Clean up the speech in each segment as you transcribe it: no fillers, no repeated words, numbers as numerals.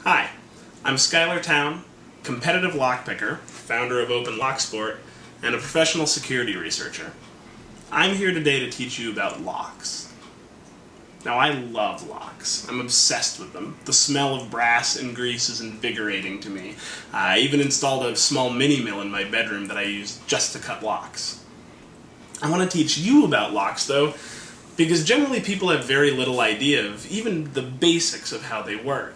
Hi, I'm Skylar Town, competitive lockpicker, founder of Open Locksport, and a professional security researcher. I'm here today to teach you about locks. Now, I love locks. I'm obsessed with them. The smell of brass and grease is invigorating to me. I even installed a small mini-mill in my bedroom that I use just to cut locks. I want to teach you about locks, though, because generally people have very little idea of even the basics of how they work.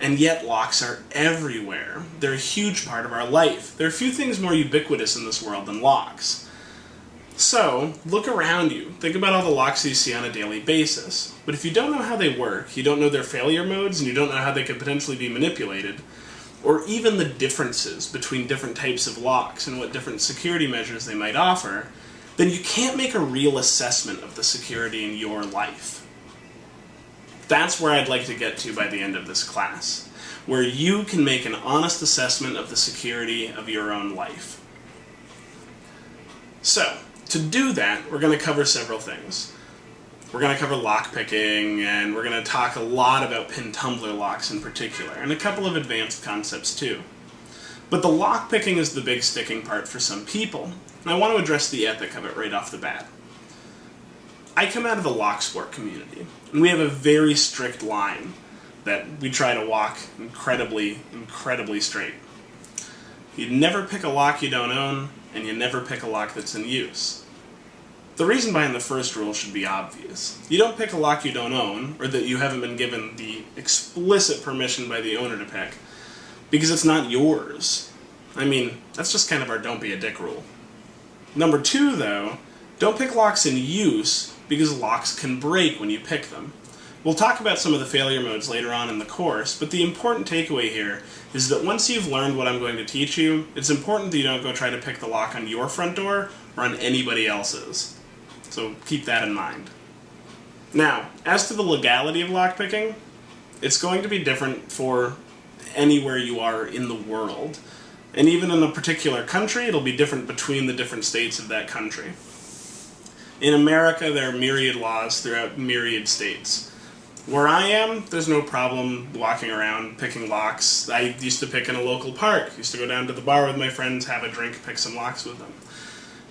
And yet locks are everywhere. They're a huge part of our life. There are few things more ubiquitous in this world than locks. So, look around you. Think about all the locks that you see on a daily basis. But if you don't know how they work, you don't know their failure modes, and you don't know how they could potentially be manipulated, or even the differences between different types of locks and what different security measures they might offer, then you can't make a real assessment of the security in your life. That's where I'd like to get to by the end of this class, where you can make an honest assessment of the security of your own life. So, to do that, we're going to cover several things. We're going to cover lockpicking, and we're going to talk a lot about pin tumbler locks in particular, and a couple of advanced concepts too. But the lockpicking is the big sticking part for some people, and I want to address the ethic of it right off the bat. I come out of the lock sport community, and we have a very strict line that we try to walk incredibly straight. You never pick a lock you don't own, and you never pick a lock that's in use. The reason behind the first rule should be obvious. You don't pick a lock you don't own, or that you haven't been given the explicit permission by the owner to pick, because it's not yours. I mean, that's just kind of our don't be a dick rule. Number two, though, don't pick locks in use, because locks can break when you pick them. We'll talk about some of the failure modes later on in the course, but the important takeaway here is that once you've learned what I'm going to teach you, it's important that you don't go try to pick the lock on your front door or on anybody else's. So keep that in mind. Now, as to the legality of lockpicking, it's going to be different for anywhere you are in the world. And even in a particular country, it'll be different between the different states of that country. In America, there are myriad laws throughout myriad states. Where I am, there's no problem walking around picking locks. I used to pick in a local park. Used to go down to the bar with my friends, have a drink, pick some locks with them.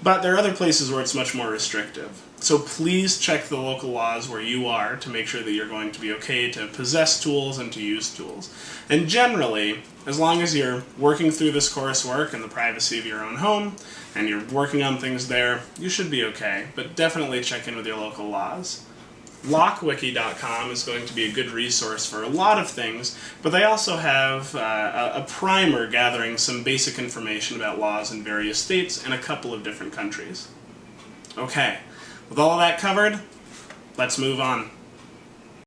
But there are other places where it's much more restrictive. So please check the local laws where you are to make sure that you're going to be okay to possess tools and to use tools. And generally, as long as you're working through this coursework in the privacy of your own home, and you're working on things there, you should be okay. But definitely check in with your local laws. Lockwiki.com is going to be a good resource for a lot of things, but they also have a primer gathering some basic information about laws in various states and a couple of different countries. Okay, with all of that covered, let's move on.